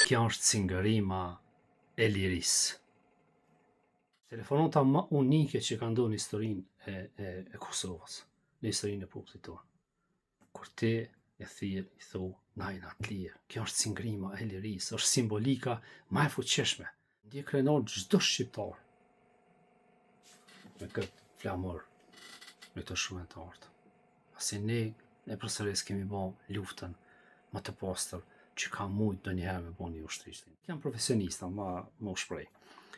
Kjo është cingërima e lirisë. Telefonata më unike që ka ndonë në historinë e Kosovës, në historinë e popullit tonë. Kur ti e thirr, i thu, najna t'lirë, kjo është cingërima e lirisë, është simbolika më e fuqishme. Ndje krenon çdo shqiptar me këtë flamur, me të shumëtarët. Pasi ne përsëris kemi bë luftën më të pastër që ka mujt ndonjëherë me bë një ushtrisht. Jam profesionista, më u shpreh.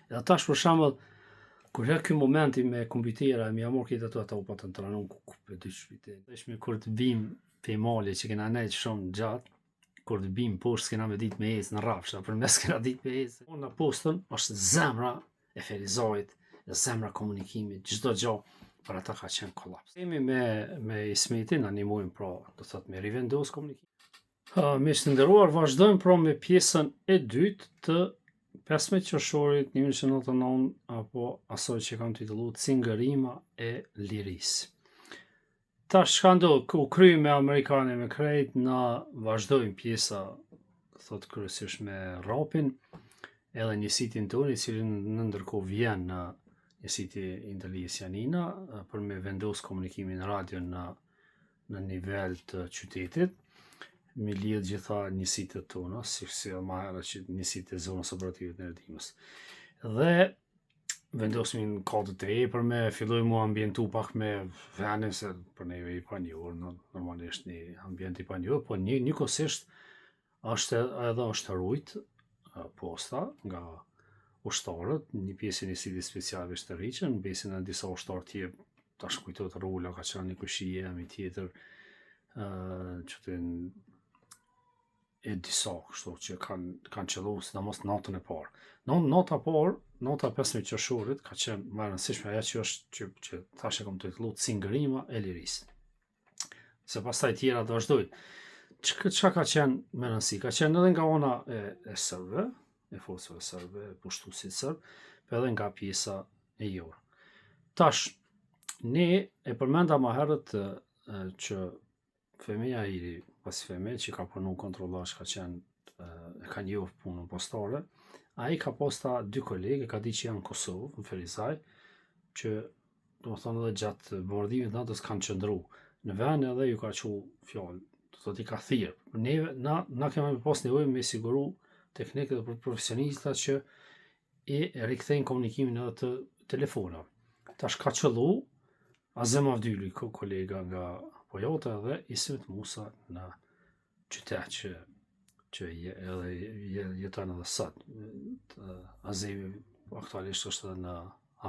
Edhe tash për shembull, kur ky momenti me kompjutera, më amor këtë ato pa të ndranun ku për dy shpite. Tashmë kur të bim te mali që kena nejt shumë gjatë, kur të bim poshtë s'kena me ditë me ecë në rrafsha, përmes kena ditë me ecë. Në postën është zemra e Ferizajit, zemra komunikimit, çdo gjë për ata ka qenë kollaps. Kemi me Ismetin animojmë pra, do thot me rivendos komunikim. Miq të nderuar, vazhdojmë pra me pjesën e dytë të 15 qershorit 1999 apo asoj që kam titulluar Cingërima e lirisë. Tash ka ndodhur, u kry me amerikanë me krejt, na vazhdojmë pjesa, thot kryesisht me rapin, edhe njësitin tonë, i cili në ndërkohë vjen në njësiti Indëlis Janina, për me vendos komunikimin radio në nivel të qytetit, me lidh gjitha njësitë tona, si më herët që njësitë e zonës operative të Neredimës. Dhe vendosmin kodët e epërme, filloj mu ambientu pak me venin, se për neve i panjohur, normalisht një ambient i panjohur, po njëkohësisht edhe është rujt posta nga ushtarët, një pjesë e njësitit specialve shtërriqen, në besin e disa ushtarë tje, tash kujtot Rula, ka qenë një kushije, mi tjetër, që të e disa kështu që kanë qëllu sidomos natën e parë. Nata e parë, nata 15 qershorit ka qenë më e rëndësishme ajo që është që tash e kam titulluar Cingërima e lirisë. Se pastaj tjera të vazhdojnë. Çka ka qenë më rëndësi? Ka qenë edhe nga ana e serbëve, e forcave serbe, e pushtuesit serb, por edhe nga pjesa e jorë. Tash ne e përmenda më herët që Femia Iri, pas Femia që ka punu kontrollash, ka ka njohur punën postare, ai ka posta dy kolegë, ka di që janë në Kosovë, në Ferizaj, që do të thonë edhe gjatë bombardimit natës kanë qëndru në vend edhe ju ka qu fjalë, do thotë i ka thirr. Na kemi pas nevojë me siguru teknikët dhe profesionistat që i rikthejnë komunikimin edhe të telefonave. Tash ka qëllu Azem Avdyli, kolega nga Pojota dhe Ismet Musa në qytet që edhe jeton edhe sot. Azemi aktualisht është edhe në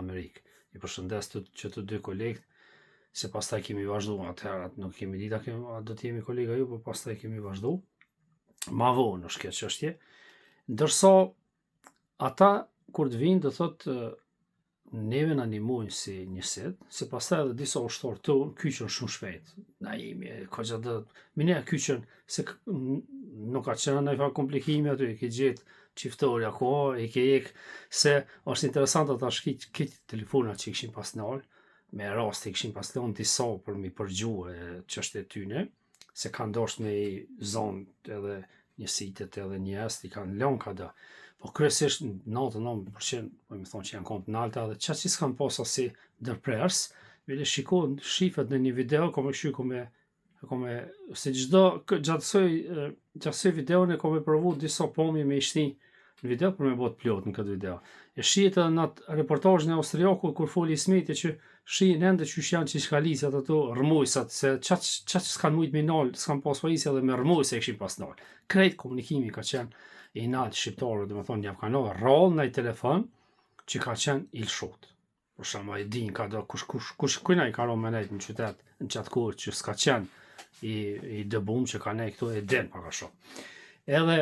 Amerikë. I përshëndes që të dy kolegët, se pastaj kemi vazhdu, atëherë nuk kemi ditë a do të jemi kolega ju, por pastaj kemi vazhdu. Ma vonë është kjo çështje. Ndërsa ata kur të vinë do thotë neve në animojnë si njësit, se pastaj edhe disa ushtarë tonë kyqen shumë shpejt. Na jemi, ka gjatë mine kyqen, se nuk ka qenë në fa komplikimi aty, i ke gjetë qiftori ako, i ke jek, se është interesant ata këtë telefona që i këshin pas nalë, me rast i këshin pas nalë disa për mi përgjuhe çështjet e tyne, se kanë dosht me i zonë edhe njësitet edhe njëst, i kanë lënë kada. Po kryesisht 99% po më thonë që janë kontë nalta dhe çfarë që s'kan pas si ndërprers, vile shikojnë shifet në një video, kom e këshy se gjatë videon e kom e provu disa pomje me ishti në video për me bot plot në këtë video. E shihet edhe në reportajin e Austriakut kur foli Ismeti që shihen ende që janë që shkalizat ato rrmujsat, se çat s'kan mujt me nal, s'kan pas pajisje edhe me rrmujse e kishin pas nal. Krejt komunikimi ka qenë i nalë shqiptarë, dhe më thonë, një ka nëve rrallë në i telefon që ka qenë ilshot. Për shama i din, ka do kujna i ka ro me nejtë në qytet, në qatë kur që s'ka qenë i dëbum që ka nejtë këto e den pa ka shumë. Edhe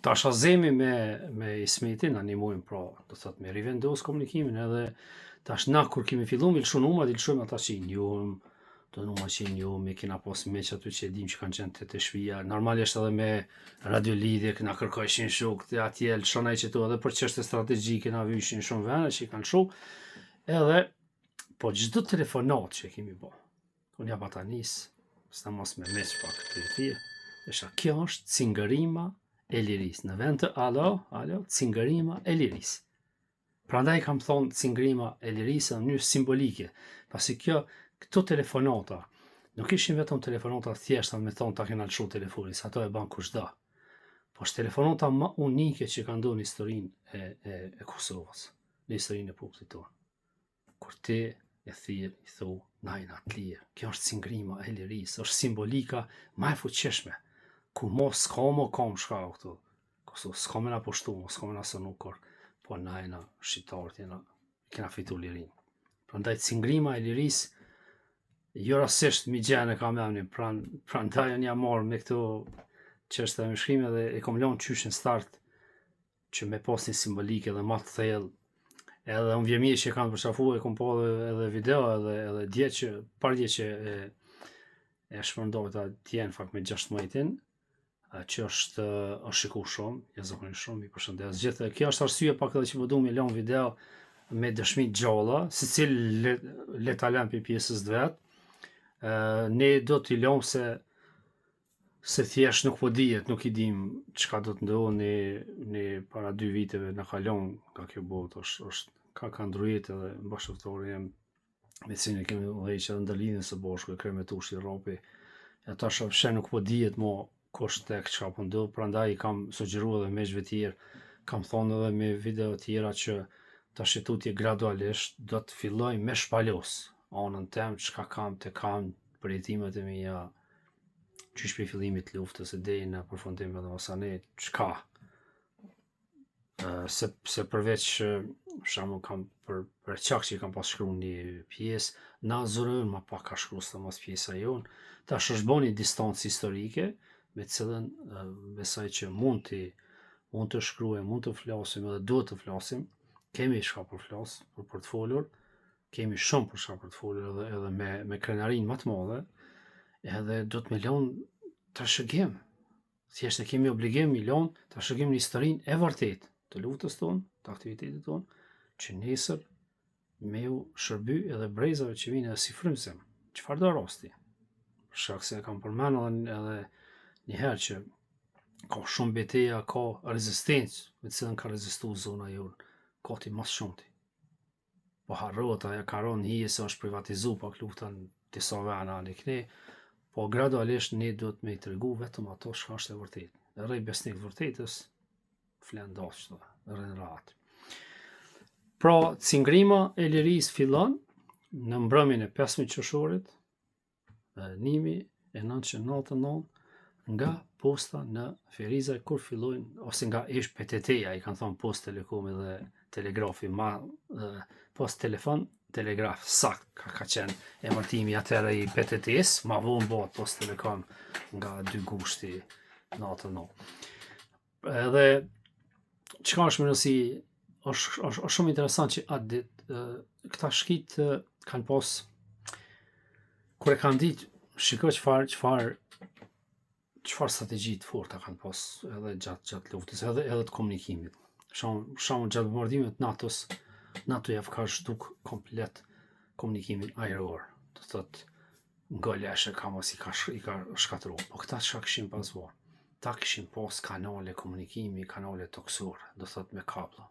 tash Azemi me Ismetin animojnë pra, do thotë me rivendos komunikimin, edhe tash na kur kemi fillu me ilshojmë ata që i njohëm, të numa që i njohëm, kena pas meq aty që e dim që kanë qenë të shpija, normalisht edhe me radiolidhje, këna kërkojshin shok, të atje lëshonaj që tu edhe për çështje strategjike na vyshin shumë vene që i kanë shok, edhe, po çdo telefonat që kemi bo, unë jap ata nis, s'ta mos me meq pak të thirr, kjo është cingërima e lirisë. Në vend të alo, cingërima e lirisë. Prandaj kam thonë cingërima e lirisë në mënyrë simbolike, pasi këto telefonata nuk ishin vetëm telefonata thjeshta me thonë ta kena lëshu telefonin, se ato e ban kushdo. Po është telefonata më unike që ka ndonë në historinë e Kosovës, në historinë e popullit tonë. Kur ti e thirr, i thu, najna të lirë, kjo është cingërima e lirisë, është simbolika më e fuqishme, ku mos s'ka më kam shka këtu. Kosovë s'ka me na pushtu, s'ka me na sënu kur, po najna shqiptarët kena fitu lirinë. Prandaj cingërima e lirisë jo rastisht mi gjene kam emnin, prandaj unë jam marrë me këto çështje me shkrime dhe e kom lënë qyshin start që me pas një simbolike dhe ma të thellë. Edhe unë vjen mirë që kanë përshafu, e kom pa edhe video edhe dje që e shpërndoj ta dje në fakt me 16-in, që është shiku shumë, jashtëzakonisht shumë, i përshëndes gjithë. Kjo është arsye pak edhe që më du me lënë video me dëshmi gjalla, secili le ta lëm për pjesës vet. Ne do t'i lëm se thjesht nuk po dihet, nuk i dim çka do të ndodhi në para 2 viteve na kalon nga kjo botë, ka ndrujt edhe bashkëtorë jem me cilin kemi udhëheqë edhe ndërlidhjen së bashku e kremëtushi Ropi. Ata shofshe nuk po dihet mo kush tek çka po ndodh, prandaj i kam sugjeruar edhe meshve tjerë, kam thonë edhe me video tjera që tash tutje gradualisht do të filloj me shpalos anën tem, çka kam përjetimet e mia qysh për fillimit luftës e deri në përfundim edhe osane çka. Se përveç shamu kam për qak që i kam pas shkru një pjesë, na zërën ma pak ka shkru së të mos pjesa jonë, tash është bo një distancë historike, me cilën besoj që mund të shkruajmë, mund të flasim edhe duhet të flasim, kemi shka për flas, për të folur, kemi shumë për shka për të folur edhe me krenarin më të madhe, edhe do të me lënë të shëgim, thjesht e kemi obligim me lënë të shëgim në historinë e vërtet të luftës tonë, të aktivitetit tonë, që nesër me ju shërby edhe brezave që vinë edhe si frymëzim, çfarë do rasti. Për shkak se kam përmendur edhe një herë që ka shumë betejë, ka rezistencë, me cilën ka rezistuar zona jonë, ka ti mas shumti. Po harrohet, ajo ka rënë hije se është privatizuar pak lufta në disa vende në këne, po gradualisht ne duhet me i tregu vetëm ato çka është e vërtetë. Rrej besnik vërtetës, flen dashur, rrin rahat. Pra, cingrima e lirisë fillon në mbrëmjen e 15 qershorit, 1999, nga posta në Ferizaj kur fillojnë, ose nga ish PTT-ja, i kanë thonë post telekomi dhe telegrafi, post telefon, telegraf, sakt ka qenë emërtimi atëherë i PTT-s, ma vonë bëhet post telekom nga 2 gushti 99. Edhe çka është më nësi, është shumë interesant që atë ditë këta shkit kanë pas, kur e kanë ditë, shiko çfarë strategji të forta kanë pas edhe gjatë luftës, edhe të komunikimit. Shumë gjatë bombardimit të NATO-s, NATO ja ka zhduk komplet komunikimin ajror. Do thotë nga leshe ka mos i ka shkatruar. Po këta çka kishin pas bërë? Ta kishin pas kanale komunikimi, kanale toksore, do thotë me kablo.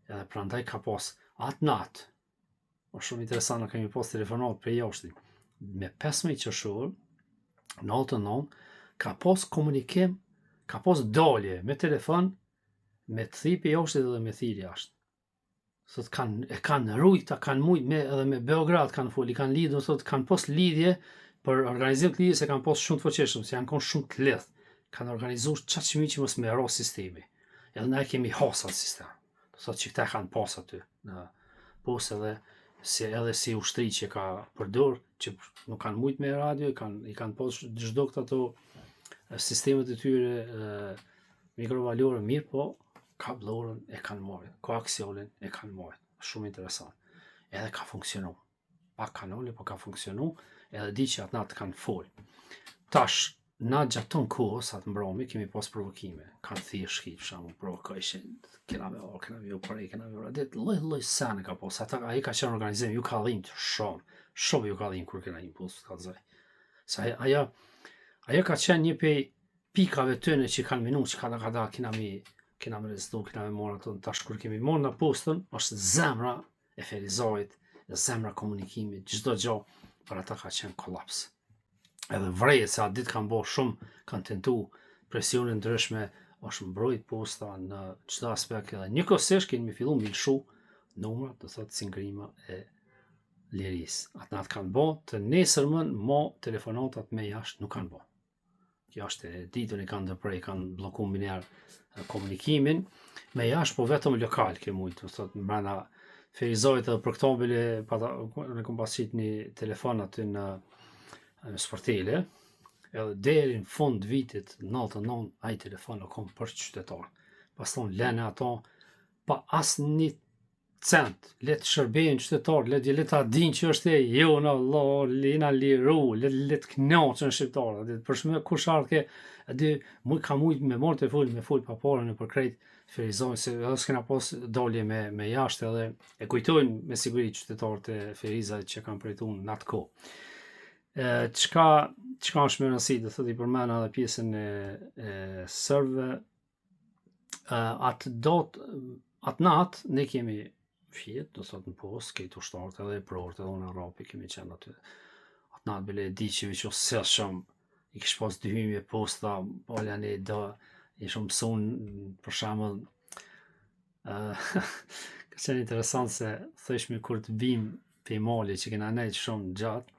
Edhe prandaj ka pas atë natë, është shumë interesant, në kemi pas telefonat për jashtë, me 15 qershor, në 99, ka pas komunikim, ka pas dalje me telefon, me të thipi jashtë dhe me thirr jashtë. Thot kanë rujta, kanë mujt edhe me Beograd kanë fol, i kanë lidhur, thot kanë pas lidhje për organizim të lidhjes, se kanë pas shumë të fuqishëm, se janë konë shumë të lehtë. Kanë organizuar çaq çmimi që mos me rro sistemi. Edhe ne kemi hasat sistem. Do thotë që këta kanë pas aty në posë edhe si ushtri që ka përdor, që nuk kanë mujt me radio, i kanë pas çdo këto sistemet e tyre mikrovalore mirë, po kablorën e kanë marrë, koaksionin e kanë marrë. Shumë interesant. Edhe ka funksionu. Pak kanale, po ka funksionu, edhe di që atë natë kanë fol. Tash, na gjatë ton kohës, atë mbrëmje, kemi pas provokime. Kanë thirrë shkip, shamu, provokojshin, kena me orë, dit lloj sene ka pas. Ai ka qenë organizim, ju ka dhimbë shumë ju ka dhimbë kur kena impuls të kallëzoj. Se ajo ka qenë një pikave tëne që kanë minu, që kada kina me rezistu, kina me morë ato, tash kur kemi morë në postën, është zemra e Ferizajit, zemra komunikimit, çdo gjë për ata ka qenë kolaps. Edhe vrejet se atë ditë kanë bo shumë, kanë tentu presione ndryshme, është mbrojt posta në çdo aspekt, edhe njëkohësisht kemi fillu me lshu numrat, do thotë si ngrima e lirisë. Atë kanë bo, të nesërmën mo telefonatat me jashtë nuk kanë bo. Kjo është e ditën e kanë ndërprej, kanë bloku minjarë komunikimin me jashtë, po vetëm lokal ke mujtë, do thotë mbrana Ferizajit edhe për këto bile, në kom pasit një telefon aty në sportele, edhe deri në fund vitit 99 ai telefon e kom për qytetar. Pas tonë lene ato pa asë një cent, letë shërbejnë qytetar, letë ta din që është e jo në Allah, lina liru, letë knaqën shqiptarë, për shme kush ardhke, ka mujtë me morë të me full pa parën e për krejt Ferizajnë, se edhe s'kena pas dalje me jashtë edhe e kujtojnë me siguri qytetarët e Ferizajt që kanë përjetu në atë kohë. Qka është më rëndësi, dhe thëti përmena edhe pjesën e sërbëve, atë natë ne kemi fjetë, do thot në postë, këtë ushtarët edhe e prorët edhe në rapi kemi qenë aty. Atë natë bile e di që vëqo se shumë, i kish pas dyhymje posta, palja ne do, i shumë mësun, për shembull, ka qenë interesant se thëshmi kur të bim pe mali që kena nejtë shumë gjatë,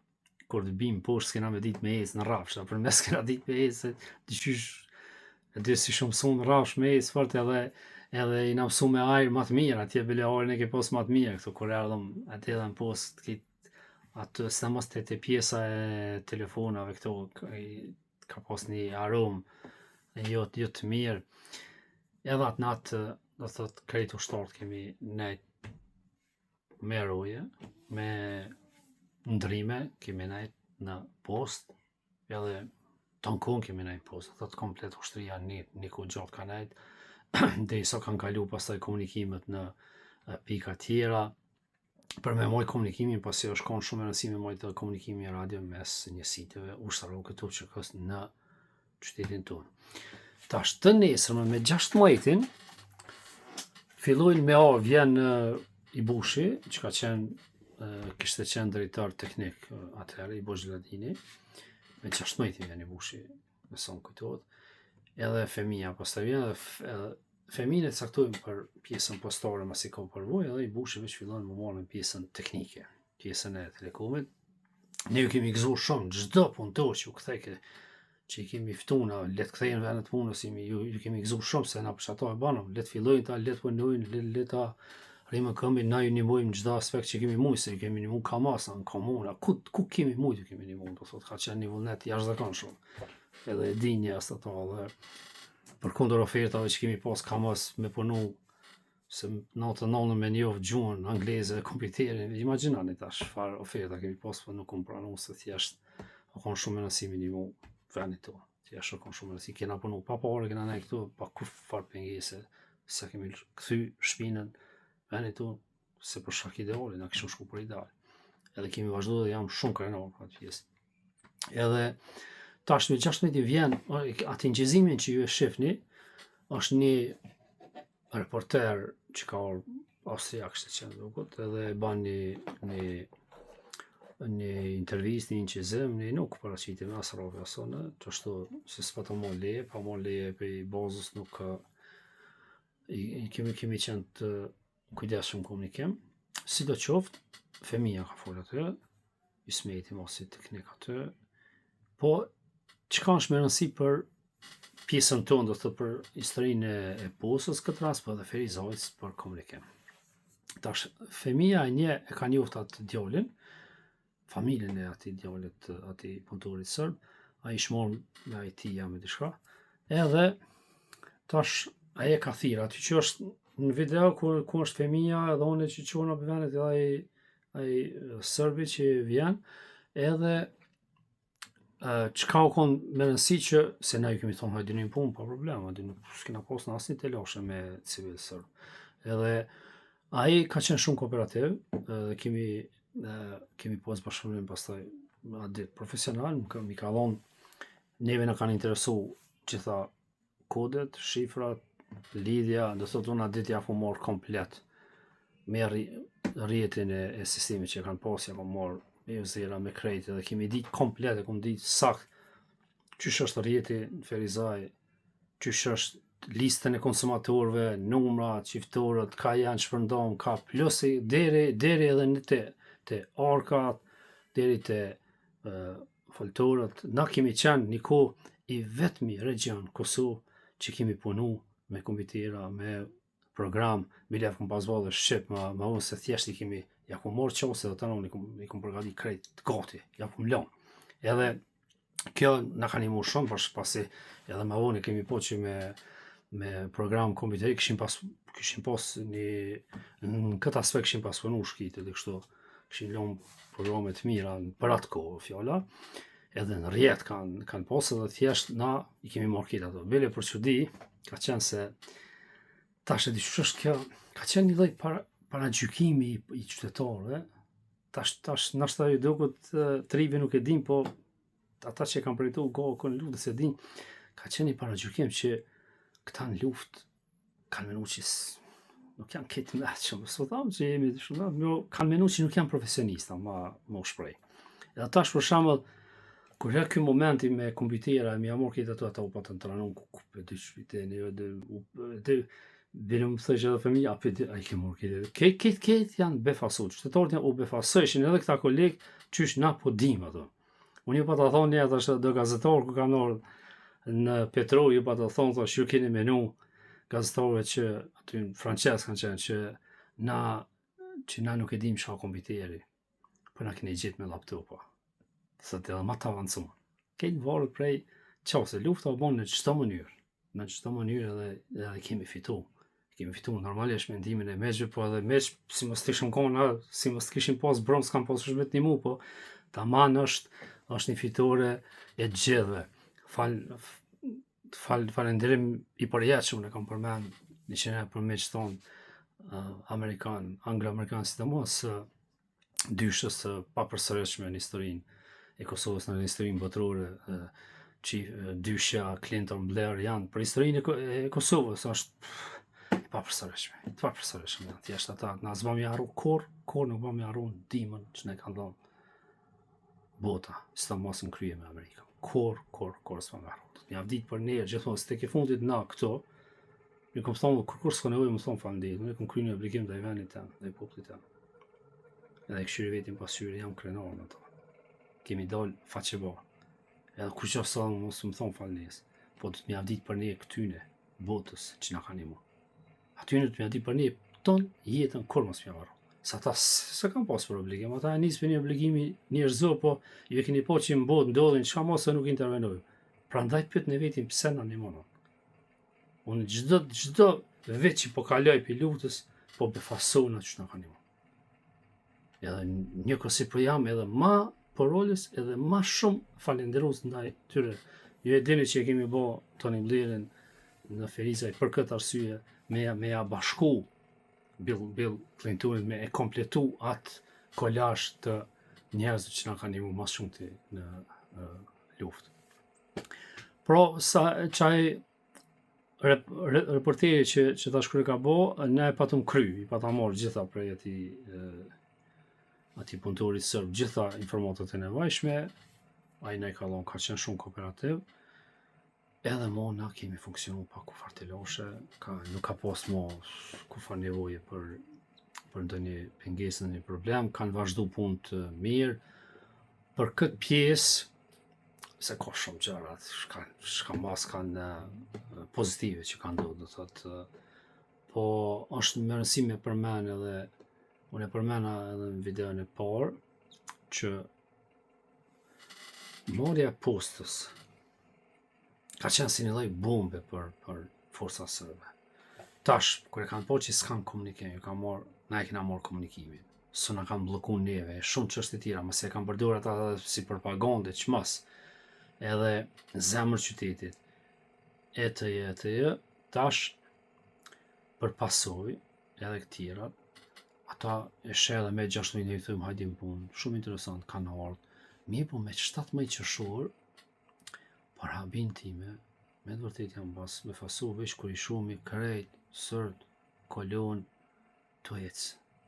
kur të bim poshtë s'kena me ditë me ecë në rafsha, për mes kena ditë me ecë, dyqysh, e dy si shumë mësun në rafsh me ecë fort edhe i na mësu me ajrë më të mirë, atje bile ajrën e ke pas më të mirë, këtu kur erdhëm atje edhe në post, atë se mos të pjesa e telefonave këtu, ka pas një aromë, jo të mirë, edhe atë natë, do thot, krejt ushtarët kemi nejt me roje, me ndrime, kemi nejt në post, edhe tonkun kemi nejt post, thot komplet ushtria një ku gjatë ka nejt, dhe sa kanë kalu pastaj komunikimet në pika tjera, për me mojt komunikimin, pasi është konë shumë e rëndësi me mojt komunikimin radio mes njësiteve ushtarove këtu që kësë në qytetin tonë. Tash të nesërme me 16 fillojnë me vjen i Bushi, që ka qenë, kishte qenë drejtar teknik atëherë, i Bosh Gladini, me 16 vjen i Bushi, me son kujtohet, edhe Femia pastaj vjen, edhe Femin e caktojmë për pjesën postare masi ka përvoj, edhe i Bushi veç fillon më marrë në pjesën teknike, pjesën e telekomit. Ne ju kemi gëzuar shumë, çdo punëtor që u kthej që i kemi ftuna, letë kthejnë venet punës, ju kemi gëzuar shumë se na për ato e banëm, letë fillojnë ta, letë punojnë, letë ta rrimë këmbin, na ju nimojmë çdo aspekt që kemi mujtë, se ju kemi nimu kamasa, në komuna, ku kemi mujtë ju kemi nimu, do thot, ka qenë një vullnet jashtëzakonshëm. Edhe e dinje as ato, dhe për kundër ofertave që kemi pas kamas me punu, se natë me njohë gjuhën angleze, kompjuterin, imagjinani tash, farë oferta kemi pas, për nuk më pranu, se thjesht, o konë shumë e nësimi një mu venit to, thjesht o konë shumë e nësimi, kena punu pa pare, kena ne këtu, pa kur farë pengese, se kemi këthy shpinën venit to, se për shak ideali, na kishëm shku për ideal, edhe kemi vazhdu dhe jam shumë krenar për atë pjesë. Edhe, tash me 16 vjen, atë ingjezimin që ju e shifni, është një reporter që ka orë Austriak shte qenë duket, edhe ban një intervjist, një inqizim, një nuk paraqitim as rove asone, që ashtu se s'pa të mon leje, pa mon leje për i bazës nuk kemi qenë të kujdesshëm komunikim. Si do qoftë, Femia ka folë aty, Ismeti mos i teknik aty, po çka është me rëndësi për pjesën tonë, do të për historinë e posës këtë rast, po edhe Ferizajt për komunikim. Tash, Femia e ka njoft atë djallin, familjen e atij djallit, atij punëtorit serb, ai shmon me IT-ja me diçka, edhe tash ai e ka thirr aty që është në video ku është Femia edhe unë që qona për venet edhe ai serbi që vjen, edhe çka u konë me rëndësi që, se na ju kemi thonë hajde një punë, pa problem, s'kena pas në asnjë të lashe me civil sërb. Edhe ai ka qenë shumë kooperativ, dhe kemi pas bashkëpunim pastaj atë ditë profesional, mi ka thonë, neve na kanë interesu gjitha kodet, shifrat, lidhja, do thot unë ditë ja ku morë komplet me rjetin e sistemit që kanë pas, ja ku morë me uzera, me krejt, edhe kemi ditë komplet, e kom ditë sakt qysh është rjeti në Ferizaj, qysh është listën e konsumatorëve, numra, çiftorët, ka janë shpërndam, ka plusi, deri edhe në te arkat, deri te foltorët. Na kemi qenë një kohë i vetmi region Kosovë që kemi punu me kompjutera, me program, bile kom pas vallë shqip, ma unë se thjesht i kemi, ja ku morë qose dhe të nëmë, i kom përgati krejt gati, ja kom lënë. Edhe kjo na ka nimu shumë, për pasi edhe ma vonë kemi po që me program kompjuteri kishim pas në këtë aspekt kishim pas punu shkite dhe kështu kishim lënë programe të mira për atë kohë fjala, edhe në rjet kanë pas edhe thjesht na i kemi marrë këtë ato. Bile për që di, ka qenë se tash e di që është kjo, ka qenë një lloj para gjykimi i qytetarëve, tash nashta ju duket trivi nuk e din, po ata që kanë përjetu kohën luftës e din, ka qenë një paragjykim që këta në luftë kanë menu që nuk janë këtë mëshëm, së thamë që jemi të shumë, kanë menu që nuk janë profesionista, ma u shprej. Edhe tash për shembull, kur herë ky momenti me kompjutera, mi amor këtë ato ata u patën të ranon, ku dy shpiteni, bile më thëjsh edhe fëmija, a i ke morë këtë. Këtë janë befasut, qytetarët janë u befasojshin edhe këta kolegë, qysh na po dim ato. Unë ju pa të thonë një atë do gazetarë ku kanë orë në Petro, ju pa të thonë, thash, ju keni menu gazetarëve që aty në Frances kanë qenë, që na nuk e dim çka kompjuteri, po na keni gjetë me laptopa. Sa të edhe ma të avancuar. Këtë varet prej qase, lufta u bon në çdo mënyrë edhe kemi fitu. Kemi fitu normalisht me ndimin e meqve, po edhe meq, si mos të kishim konë, si mos të kishim pas brom, s'kam pas shmet një mu, po taman është një fitore e gjithve. Falenderim i përjetshëm ne kam përmend një qenë për meq tonë Amerikan, Anglo-Amerikan si të mos, dyshës papërsëritshme në historinë e Kosovës, në historinë botërore, dyshja Clinton, Blair janë për historinë e Kosovës është të papërsëritshme. Thjesht ata na s'ma mi harru kur nuk ma mi harru ndihmën që ne kanë dhënë bota, si të mos në krye me Amerikën. Kur s'ma mi harru. Mja vdit për ne, gjithmonë, se ke fundit na këto, një kom thonë, kur s'ko nevojë më thonë falënderit, unë kom krye një obligim dhe i venit tem, dhe i popullit tem. Edhe këshyri vetin pasqyri jam krenar në to. Kemi dalë faqeba. Edhe kur që sa mos më thonë falënderit, po të mja vdit për ne këtyne, botës që na ka nimu. Atyne të mja vdit për ne, ton jetën kur mos mja varru. Sa ta se kam pas për obligim, ata e nisë për një obligimi njerëzo, po ju e keni po që më botë ndodhin, çka mos se nuk intervenojnë. Prandaj pyet në vetin pse na ndihmon. Unë çdo vit që po kaloj për luftës, po befasona që na kanë ndihmuar. Edhe njëkohësi po jam edhe ma porolës edhe ma shumë falenderues ndaj tyre. Ju e dini që kemi bë Toni Blairin në Ferizaj për këtë arsye me ja bashku Bill Clintonin, me e kompletu atë kolazh të njerëzve që na kanë ndihmuar më shumë në luftë. Pro, sa qaj reporteri që ta shkruaj ka bo, ne e patëm i patëm morë gjitha prej ati punëtorit sërb, gjitha informatat e nevajshme, a i ne ka qenë shumë kooperativ, edhe mo na kemi funksionu pa kufar të loshe, nuk ka pas mo kufar nevoje për ndonjë pengesë, ndonjë problem, kanë vazhdu punë të mirë, për këtë pjesë, se ka shumë gjërat, kanë pozitive që kanë do të thotë, po është më rëndësi me përmen edhe, unë e përmena edhe në videon e parë, që marrja e postës ka qenë si një lloj bombe për forca sërbe. Tash, kur e kanë po që s'kan komunikim, na e kena marrë komunikimin, së na kanë bloku neve, shumë çështje tjera, mëse e kanë përdorur ata si propagandë, çmos. Edhe zemër qytetit, tash përpasoj edhe këtira, ata e sheh edhe me 6 mijë thëmë hajdim punë, shumë interesant, kanë ardhur, po me 17 qershor, për habin time, Me të vërtet jam me fasu veç kur i shumë krejt, sërt, kolon, të ecë.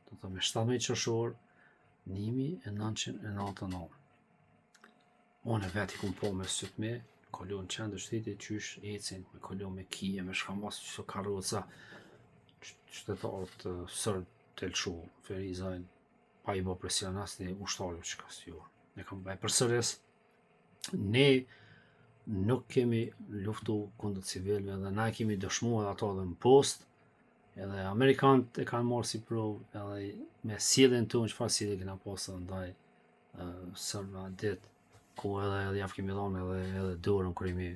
Do të me 17 qershor, 1999. Unë veti kum po me syt me, kolon qendër shtetit qysh ecin, me kolon me kije, me shkamas qëso karroca, qytetarët sërt të lëshu, ferizajnë, pa i bo presion asni ushtarëve që ka s'ju. Ne kam baj përsëris, ne nuk kemi luftu kundër civilëve dhe na kemi dëshmuar ato dhe në post, edhe Amerikanët e kanë marrë si provë, edhe me sjelljen tonë çfarë sjellje kena pasur ndaj sërbëve ditë, ku edhe javë kemi dhënë edhe dorën kur jemi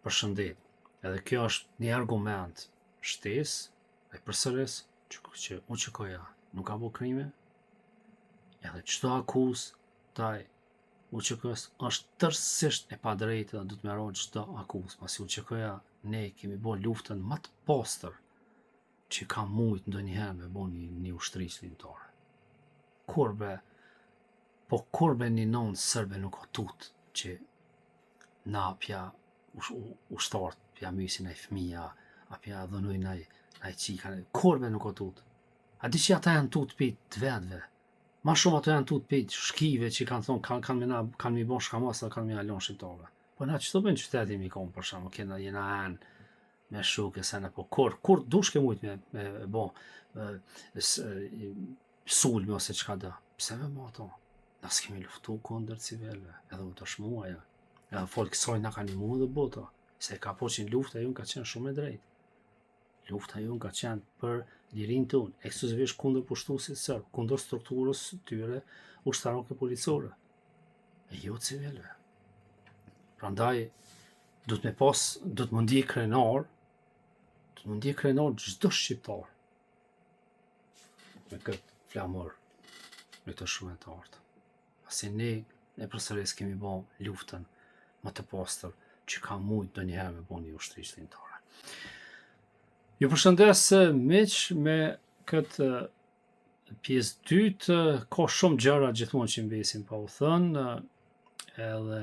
përshëndet. Edhe kjo është një argument shtesë, e përsëris, që unë qikoja nuk ka bo krime, edhe çdo akuzë taj UÇK-s është tërësisht e padrejtë dhe du të merron çdo akuzë, pasi UÇK-ja ne kemi bo luftën më të pastër që ka mujt ndonjëherë me bo një ushtri çlirimtare. Kurbe një non sërbe nuk ka tut që na pja ushtarët pja mysin ai fëmija, a pja dhënojnë ai qika, kurbe nuk ka tut. A di që ata janë tut pit të vetëve. Ma shumë ato janë tut pit shkive që kanë thonë kanë mi bon shkamasa, kanë mi alon shqiptarve. Po na qëto bëjnë qytetin mi konë për shumë, kena jena anë me shuke, sene, po kur dush ke mujt me bo sulme ose qka da. Pse me ma ato? Na s'kemi luftu kondër civilve, edhe u të shmuaja. Edhe folk soj na ka një mu dhe bota, se ka po që në lufta ju ka qenë shumë e drejtë. Lufta ju ka qenë për lirin tonë, ekskluzivisht kundër pushtuesit serb, kundër strukturës tyre ushtarake policore, e jo civilve. Prandaj, du të më ndje krenar çdo shqiptar me këtë flamur, me këtë shumetartë. Pasi ne përsëris kemi bo luftën më të pastër që ka mujt ndonjëherë me bo një ushtri çlirimtare. Ju përshëndes miq me këtë pjesë dytë, ka shumë gjëra gjithmonë që mbesin pa u thënë, edhe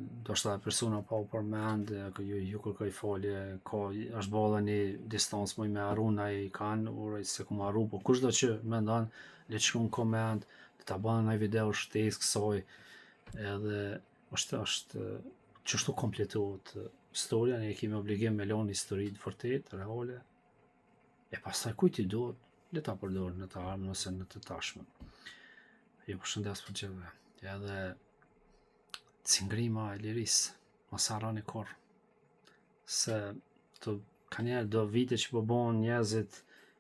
ndoshta persona pa u përmend, ju kërkoj falje, është balla një distancë më me harun ai kanë, uroj se ku harru, po kushdo që mendon, le të shkruan koment, ta bënë një video shtesë kësaj, edhe është qështu kompletohet historia, ne kemi obligim me lënë histori të vërtetë, reale, e pastaj kujt i duhet, le ta përdorë në të ardhmen ose në të tashmen. Ju përshëndes për gjithëve. Edhe cingrima e lirisë, mos harroni kurrë, se ka njerë do vite që po bëhen njerëzit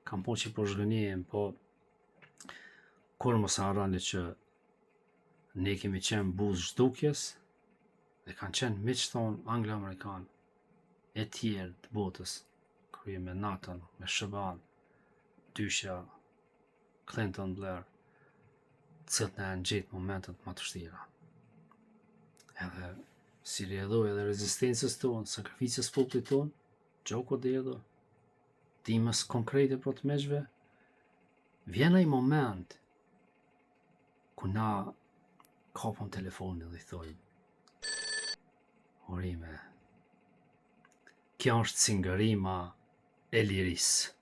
kanë po që po zhgënjejnë, po kur mos harroni që ne kemi qenë buzë zhdukjes, dhe kanë qenë miqtë tonë anglo-amerikanë, e tjerë të botës, krye me NATO, me SBA, dyshja, Clinton, Blair, cilët ne janë gjetë momentet më të vështira. Edhe si rjedhoj edhe rezistencës tonë, sakrificës popullit tonë, gjoko dhe edhe, timës konkrete për të meqve, vjen ai moment ku na kapon telefonin dhe i thojmë, Urime, kjo është cingërima e lirisë.